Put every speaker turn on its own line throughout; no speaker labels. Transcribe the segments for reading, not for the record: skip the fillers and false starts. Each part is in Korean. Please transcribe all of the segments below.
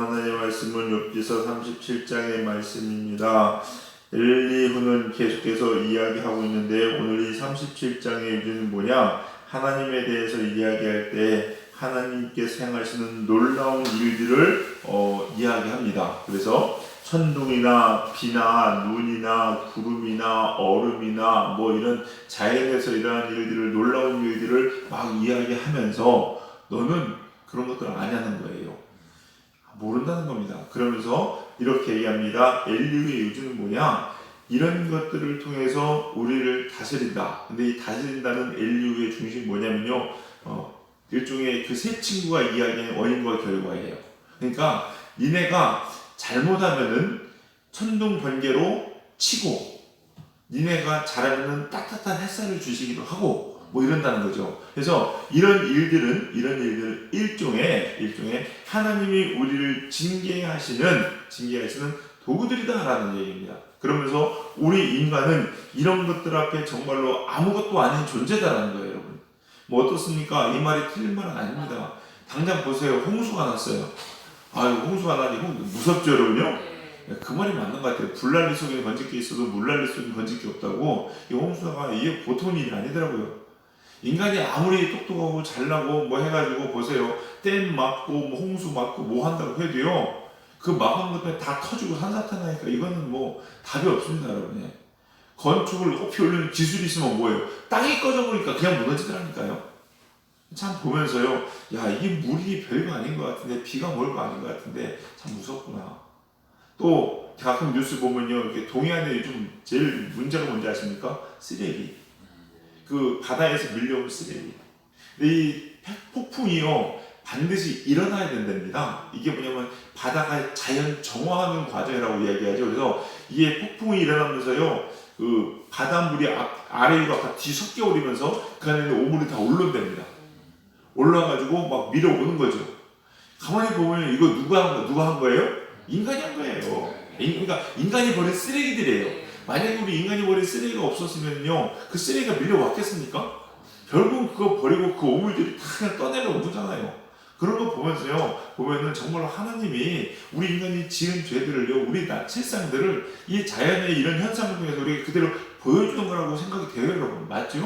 하나님의 말씀은 욥기서 37장의 말씀입니다. 엘리후는 계속해서 이야기하고 있는데 오늘 이 37장의 주제는 뭐냐? 하나님에 대해서 이야기할 때 하나님께서 행하시는 놀라운 일들을 이야기합니다. 그래서 천둥이나 비나 눈이나 구름이나 얼음이나 뭐 이런 자연에서 일어난 일들을, 놀라운 일들을 막 이야기하면서 너는 그런 것들을 아냐는 거예요. 모른다는 겁니다. 그러면서 이렇게 얘기합니다. 엘리후의 요즘은 뭐냐? 이런 것들을 통해서 우리를 다스린다. 근데 이 다스린다는 엘리후의 중심이 뭐냐면요, 일종의 그 세 친구가 이야기하는 원인과 결과예요. 그러니까 니네가 잘못하면은 천둥 번개로 치고, 니네가 잘하면은 따뜻한 햇살을 주시기도 하고, 뭐 이런다는 거죠. 그래서 이런 일들은 일종의 하나님이 우리를 징계하시는 도구들이다라는 얘기입니다. 그러면서 우리 인간은 이런 것들 앞에 정말로 아무것도 아닌 존재다라는 거예요, 여러분. 뭐 어떻습니까? 이 말이 틀린 말은 아닙니다. 당장 보세요. 홍수가 났어요. 아유, 홍수가 나니 무섭죠, 여러분요? 그 말이 맞는 것 같아요. 불난리 속에 건질 게 있어도 물난리 속에 건질 게 없다고. 이 홍수가 이게 보통 일이 아니더라고요. 인간이 아무리 똑똑하고 잘나고 뭐 해가지고 보세요. 댐 막고 뭐 홍수 막고 뭐 한다고 해도요, 그 막은 것들이 다 터지고 산사태 나니까 이거는 뭐 답이 없습니다, 여러분. 건축을 높이 올리는 기술이 있으면 뭐예요? 땅이 꺼져버리니까 그냥 무너지더라니까요. 참 보면서요, 야, 이게 물이 별거 아닌 것 같은데, 비가 뭘거 아닌 것 같은데 참 무섭구나. 또 가끔 뉴스 보면요, 이렇게 동해안에 요즘 제일 문제가 뭔지 아십니까? 쓰레기. 그 바다에서 밀려온 쓰레기. 근데 이 폭풍이요, 반드시 일어나야 된답니다. 이게 뭐냐면 바다가 자연 정화하는 과정이라고 이야기하죠. 그래서 이게 폭풍이 일어나면서요, 그 바닷물이 아래 위가 다 뒤섞여 오르면서 그 안에 있는 오물이 다 올라온답니다. 올라와가지고 막 밀어오는 거죠. 가만히 보면 이거 누가 한 거예요? 인간이 한 거예요. 그러니까 인간이 버린 쓰레기들이에요. 만약에 우리 인간이 버린 쓰레기가 없었으면요, 그 쓰레기가 밀려왔겠습니까? 결국 그거 버리고 그 오물들이 다 그냥 떠내려온 거잖아요. 그런 거 보면은 정말로 하나님이 우리 인간이 지은 죄들을요, 우리 실상들을 이 자연의 이런 현상을 통해서 우리에게 그대로 보여주는 거라고 생각이 돼요, 여러분. 맞죠?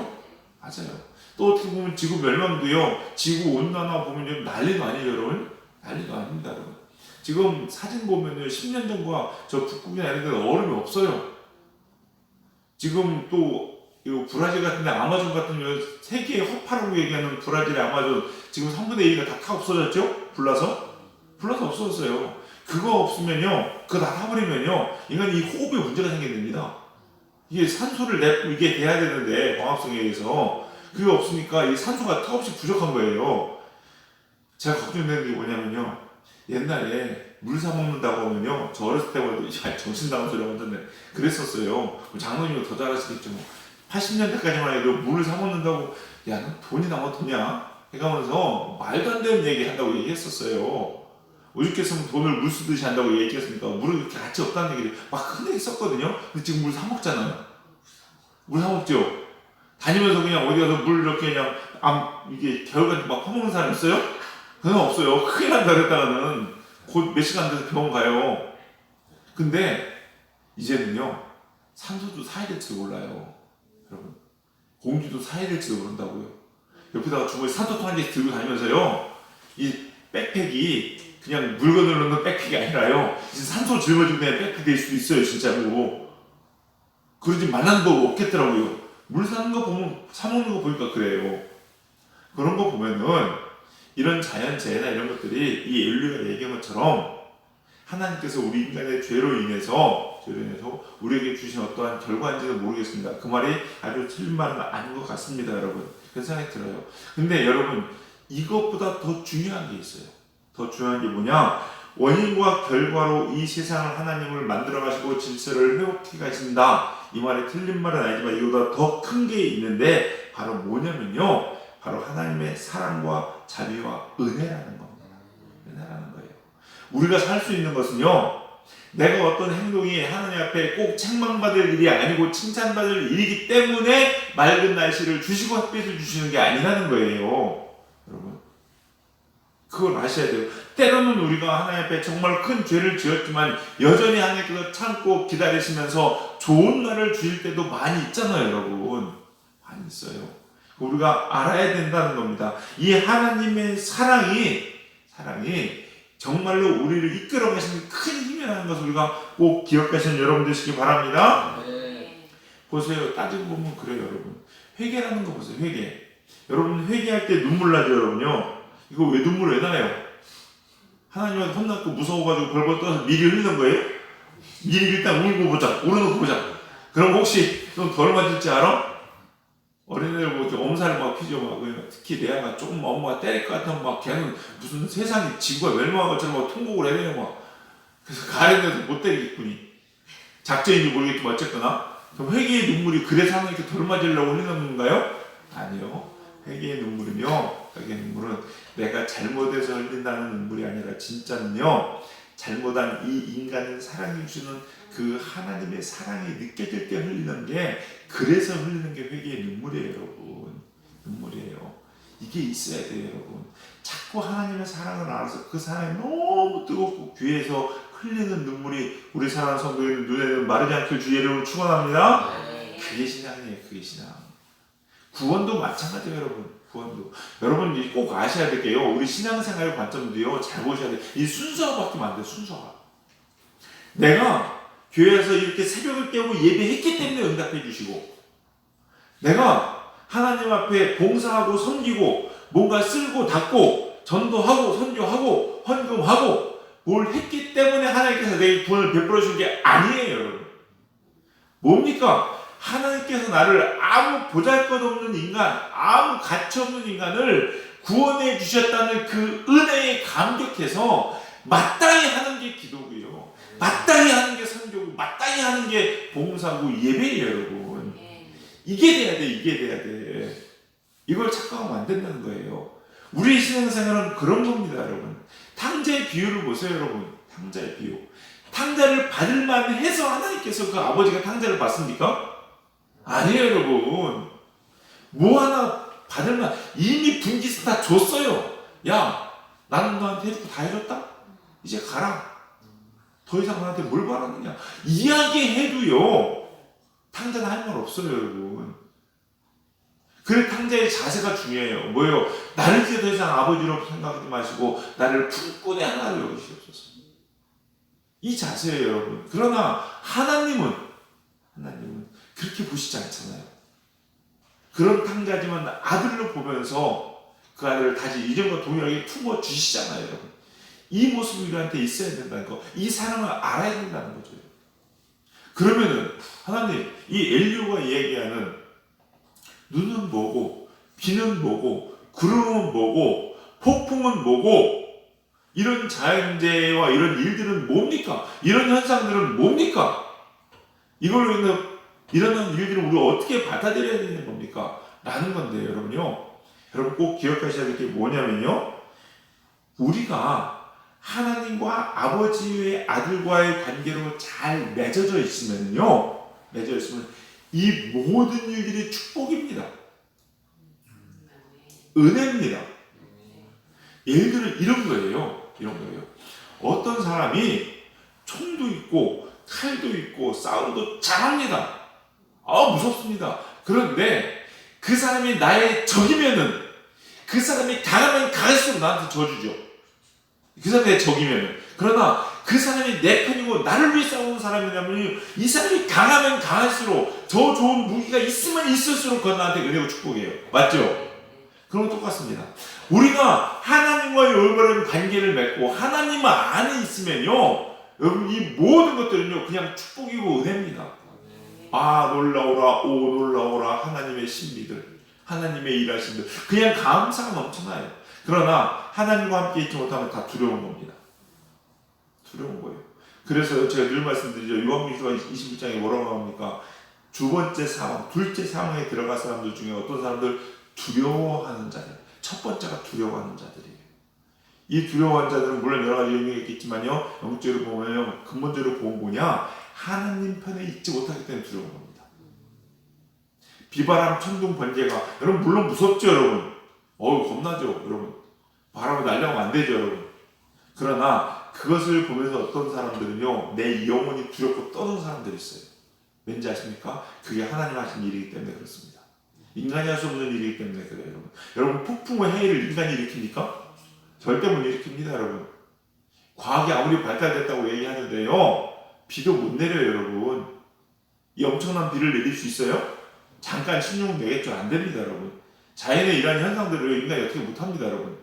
맞아요. 또 어떻게 보면 지구 멸망도요, 지구 온난화 보면 난리도 아니에요, 여러분. 난리도 아닙니다, 여러분. 지금 사진 보면요, 10년 전과 저 북극이나 이런 데는 얼음이 없어요. 지금 또 브라질 같은 데, 아마존 같은 데, 세계의 허파라고 얘기하는 브라질의 아마존, 지금 3분의 1이 다 없어졌죠? 불나서 없어졌어요. 그거 없으면요, 그거 다 타버리면요, 인간이 이 호흡에 문제가 생기게 됩니다. 이게 산소를 이게 돼야 되는데, 광합성에 의해서 그게 없으니까 이 산소가 턱없이 부족한 거예요. 제가 걱정되는 게 뭐냐면요, 옛날에 물 사 먹는다고 하면요, 저 어렸을 때마다 정신 나간 소리가 완전히 그랬었어요. 장로님은 더 잘하시겠죠. 80년대까지만 해도 물을 사 먹는다고, 야, 너 돈이 남았더냐? 해가면서 말도 안 되는 얘기 한다고 얘기했었어요. 오죽했으면 돈을 물 쓰듯이 한다고 얘기했으니까 물을 그렇게 가치 없다는 얘기를 막 흔히 했었거든요. 근데 지금 물 사 먹잖아요. 물 사 먹죠. 다니면서 그냥 어디 가서 물 이렇게 그냥 이게 겨울까지 막 퍼먹는 사람 있어요? 그건 없어요. 큰일 난다 그랬다가는 곧 몇 시간 돼서 병원 가요. 근데 이제는요, 산소도 사야 될지도 몰라요. 여러분, 공기도 사야 될지도 모른다고요. 옆에다가 주머니 산소통 한 개씩 들고 다니면서요, 이 백팩이 그냥 물건을 넣는 백팩이 아니라요, 이제 산소 짊어지고 그냥 백팩 될 수도 있어요, 진짜로. 그러지 말라는 거 없겠더라고요. 물 사는 거 보면, 사먹는 거 보니까 그래요. 그런 거 보면은 이런 자연재해나 이런 것들이 이 엘리후가 얘기한 것처럼 하나님께서 우리 인간의 죄로 인해서 우리에게 주신 어떠한 결과인지는 모르겠습니다. 그 말이 아주 틀린 말은 아닌 것 같습니다, 여러분. 그런 생각이 들어요. 근데 여러분, 이것보다 더 중요한 게 있어요. 더 중요한 게 뭐냐? 원인과 결과로 이 세상을 하나님을 만들어 가시고 질서를 회복해 가신다. 이 말이 틀린 말은 아니지만 이거보다 더 큰 게 있는데, 바로 뭐냐면요, 바로 하나님의 사랑과 자비와 은혜라는 겁니다. 은혜라는 거예요. 우리가 살 수 있는 것은요, 내가 어떤 행동이 하나님 앞에 꼭 책망받을 일이 아니고 칭찬받을 일이기 때문에 맑은 날씨를 주시고 햇빛을 주시는 게 아니라는 거예요. 여러분, 그걸 아셔야 돼요. 때로는 우리가 하나님 앞에 정말 큰 죄를 지었지만 여전히 하나님께서 참고 기다리시면서 좋은 날을 주실 때도 많이 있잖아요, 여러분. 많이 있어요. 우리가 알아야 된다는 겁니다. 이 하나님의 사랑이 정말로 우리를 이끌어 가시는 큰 힘이라는 것을 우리가 꼭 기억하시는 여러분 되시기 바랍니다.
네.
보세요. 따지고 보면 그래요, 여러분. 회개라는 거 보세요. 회개. 여러분 회개할 때 눈물 나죠, 여러분요. 이거 왜 눈물을 왜 나요? 하나님한테 혼났고 무서워가지고 벌벌 떠서 미리 흘리는 거예요? 미리 일단 울고 보자. 울어놓고 보자. 그럼 혹시 좀 덜 맞을지 알아? 어린애들 뭐 엄살을 막 피죠. 막 특히 내 아가 조금 엄마가 때릴 것 같으면 막 걔는 무슨 세상이 지구가 멸망한 것처럼 막 통곡을 해야 돼요. 막. 그래서 가련해서 못 때리겠군이. 작전인지 모르겠지만 어쨌거나. 그럼 회개의 눈물이 그래서 하나님께 덜 맞으려고 흘리는 건가요? 아니요. 회개의 눈물은요. 회개의 눈물은 내가 잘못해서 흘린다는 눈물이 아니라 진짜는요. 잘못한 이 인간을 사랑해 주시는 그 하나님의 사랑이 느껴질 때 흘리는 게 그래서 흘리는 게 회개의 눈물이에요, 여러분. 눈물이에요. 이게 있어야 돼요, 여러분. 자꾸 하나님의 사랑을 알아서 그 사랑이 너무 뜨겁고 귀해서 흘리는 눈물이 우리 사랑하는 성도의 눈에는 마르지 않길 주의 이름으로 축원합니다. 그게 신앙이에요, 그게 신앙. 구원도 마찬가지예요, 여러분. 구원도. 여러분 꼭 아셔야 될 게요. 우리 신앙생활 관점도요. 잘 보셔야 돼요. 이 순서가 바뀌면 안 돼요. 순서가. 내가 교회에서 이렇게 새벽을 깨우고 예배했기 때문에 응답해 주시고 내가 하나님 앞에 봉사하고 섬기고 뭔가 쓸고 닦고 전도하고 선교하고 헌금하고 뭘 했기 때문에 하나님께서 내 구원을 베풀어 준 게 아니에요, 여러분. 뭡니까? 하나님께서 나를 아무 보잘것없는 인간, 아무 가치없는 인간을 구원해 주셨다는 그 은혜에 감격해서 마땅히 하는 게 기도고요. 마땅히 하는 게 선교고, 마땅히 하는 게 봉사고 예배예요, 여러분. 이게 돼야 돼, 이게 돼야 돼. 이걸 착각하면 안 된다는 거예요. 우리의 신앙생활은 그런 겁니다, 여러분. 탕자의 비유를 보세요, 여러분. 탕자의 비유. 탕자를 받을 만해서 하나님께서 그 아버지가 탕자를 받습니까? 아니에요, 여러분. 뭐 하나 받을만, 이미 분깃을 다 줬어요. 야, 나는 너한테 해줄 거 다 해줬다? 이제 가라. 더 이상 너한테 뭘 바라느냐. 이야기해도요, 탕자는 할 말 없어요, 여러분. 그래, 탕자의 자세가 중요해요. 뭐예요? 나를 이제 더 이상 아버지로 생각하지 마시고, 나를 품꾼의 하나로 여기시옵소서. 이 자세예요, 여러분. 그러나, 하나님은 그렇게 보시지 않잖아요. 그런 탕자지만 아들로 보면서 그 아들을 다시 이전과 동일하게 품어 주시잖아요, 여러분. 이 모습이 우리한테 있어야 된다는 거, 이 사랑을 알아야 된다는 거죠. 그러면은 하나님, 이 엘리야가 얘기하는 눈은 뭐고, 비는 뭐고, 구름은 뭐고, 폭풍은 뭐고, 이런 자연재해와 이런 일들은 뭡니까? 이런 현상들은 뭡니까? 이걸로 인해 일어나는 일들을 우리가 어떻게 받아들여야 되는 겁니까? 라는 건데, 여러분요. 여러분 꼭 기억하셔야 될 게 뭐냐면요. 우리가 하나님과 아버지의 아들과의 관계로 잘 맺어져 있으면요. 이 모든 일들이 축복입니다. 은혜입니다. 예를 들어 이런 거예요. 어떤 사람이 총도 있고 칼도 있고 싸움도 잘합니다. 무섭습니다. 그런데 그 사람이 나의 적이면은 그 사람이 강하면 강할수록 나한테 져주죠. 그 사람이 내 적이면은. 그러나 그 사람이 내 편이고 나를 위해 싸우는 사람이라면 이 사람이 강하면 강할수록 더 좋은 무기가 있으면 있을수록 그건 나한테 은혜고 축복이에요. 맞죠? 그런 거 똑같습니다. 우리가 하나님과의 올바른 관계를 맺고 하나님 안에 있으면요, 여러분 이 모든 것들은요 그냥 축복이고 은혜입니다. 놀라오라, 오 놀라오라, 하나님의 신비들, 하나님의 일하심들, 그냥 감사가 넘쳐나요. 그러나 하나님과 함께 있지 못하면 다 두려운 겁니다. 두려운 거예요. 그래서 제가 늘 말씀드리죠. 요한복음 21장에 뭐라고 합니까? 두 번째 상황, 둘째 상황에 들어간 사람들 중에 어떤 사람들 두려워하는 자들. 첫 번째가 두려워하는 자들이에요. 이 두려워하는 자들은 물론 여러 가지 의미가 있겠지만요. 영적으로 보면 근본적으로 보면 뭐냐? 하나님 편에 있지 못하기 때문에 두려운 겁니다. 비바람, 천둥, 번개가 여러분 물론 무섭죠, 여러분. 겁나죠, 여러분. 바라고 날려가면 안 되죠, 여러분. 그러나 그것을 보면서 어떤 사람들은요, 내 영혼이 두렵고 떠는 사람들이 있어요. 왠지 아십니까? 그게 하나님 하신 일이기 때문에 그렇습니다. 인간이 할 수 없는 일이기 때문에 그래요, 여러분. 여러분, 폭풍과 해일을 인간이 일으킵니까? 절대 못 일으킵니다, 여러분. 과학이 아무리 발달됐다고 얘기하는데요, 비도 못 내려요, 여러분. 이 엄청난 비를 내릴 수 있어요? 잠깐 16년 내겠죠? 안 됩니다, 여러분. 자연의 이러한 현상들을 인간이 어떻게 못합니다, 여러분.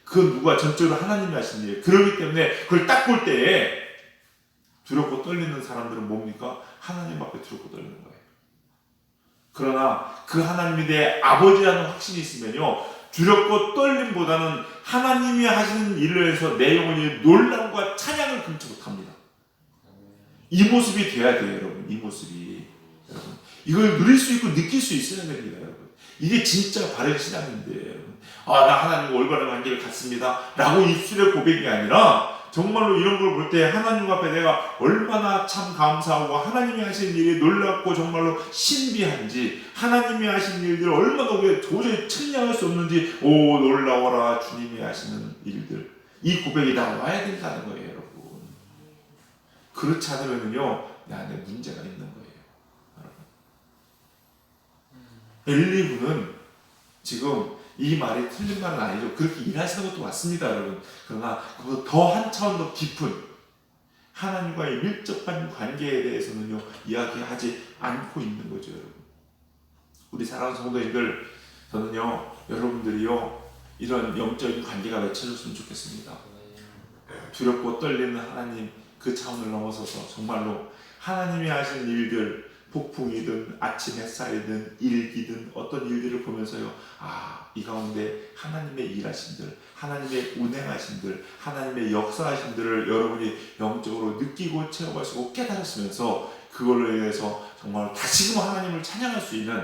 그건 누가 전적으로 하나님이 하신 일이에요. 그렇기 때문에 그걸 딱 볼 때에 두렵고 떨리는 사람들은 뭡니까? 하나님 앞에 두렵고 떨리는 거예요. 그러나 그 하나님이 내 아버지라는 확신이 있으면요, 두렵고 떨림보다는 하나님이 하시는 일을 해서 내 영혼이 놀람과 찬양을 금치 못합니다. 이 모습이 돼야 돼요, 여러분. 이 모습이. 여러분, 이걸 누릴 수 있고 느낄 수 있어야 됩니다, 여러분. 이게 진짜 바른 신앙인데, 여러분. 아, 나 하나님과 올바른 관계를 갖습니다 라고 입술의 고백이 아니라 정말로 이런 걸 볼 때 하나님 앞에 내가 얼마나 참 감사하고 하나님이 하신 일이 놀랍고 정말로 신비한지, 하나님이 하신 일들 얼마나 우리가 도저히 측량할 수 없는지, 오 놀라워라 주님이 하시는 일들, 이 고백이 나와야 된다는 거예요, 여러분. 그렇지 않으면요, 내 안에 문제가 있는 거예요, 여러분. 엘리후는 지금 이 말이 틀린 말은 아니죠. 그렇게 일하시는 것도 맞습니다, 여러분. 그러나 그보다 더 한 차원 더 깊은 하나님과의 밀접한 관계에 대해서는요, 이야기하지 않고 있는 거죠, 여러분. 우리 사랑하는 성도님들, 저는요, 여러분들이요, 이런 영적인 관계가 맺혀졌으면 좋겠습니다. 두렵고 떨리는 하나님, 그 차원을 넘어서서 정말로 하나님이 하신 일들, 폭풍이든 아침 햇살이든 일기든 어떤 일들을 보면서요, 아, 이 가운데 하나님의 일하신들, 하나님의 운행하신들, 하나님의 역사하신들을 여러분이 영적으로 느끼고 체험하시고 깨달으시면서 그걸로 인해서 정말 다시금 하나님을 찬양할 수 있는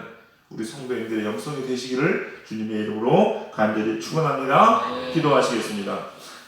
우리 성도님들의 영성이 되시기를 주님의 이름으로 간절히 축원합니다. 기도하시겠습니다.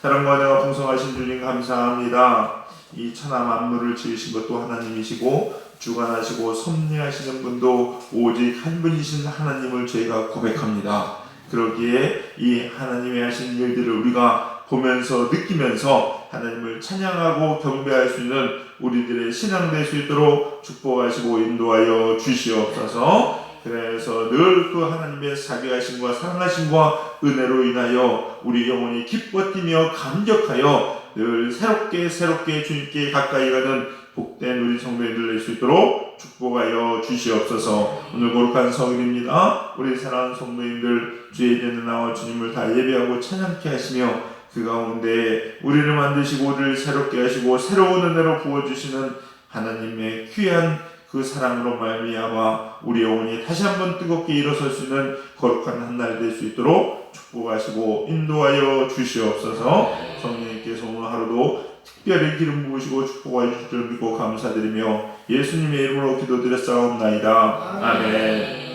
사랑과 은혜가 풍성하신 주님 감사합니다. 이 천하 만물을 지으신 것도 하나님이시고 주관하시고 섭리하시는 분도 오직 한 분이신 하나님을 저희가 고백합니다. 그러기에 이 하나님이 하신 일들을 우리가 보면서 느끼면서 하나님을 찬양하고 경배할 수 있는 우리들의 신앙 될 수 있도록 축복하시고 인도하여 주시옵소서. 그래서 늘 그 하나님의 자비하심과 사랑하심과 은혜로 인하여 우리 영혼이 기뻐 뛰며 감격하여 늘 새롭게 주님께 가까이 가는 복된 우리 성도님들 될 수 있도록 축복하여 주시옵소서. 오늘 거룩한 성일입니다. 우리 사랑하는 성도님들 주의 이제는 나와 주님을 다 예배하고 찬양케 하시며 그 가운데 우리를 만드시고 우리를 새롭게 하시고 새로운 은혜로 부어주시는 하나님의 귀한 그 사랑으로 말미암아 우리 영혼이 다시 한번 뜨겁게 일어설 수 있는 거룩한 한 날 될 수 있도록 축복하시고 인도하여 주시옵소서. 성령님께서 오늘 하루도 특별히 기름 부으시고 축복하여 주실 줄 믿고 감사드리며 예수님의 이름으로 기도드렸사옵나이다. 아멘.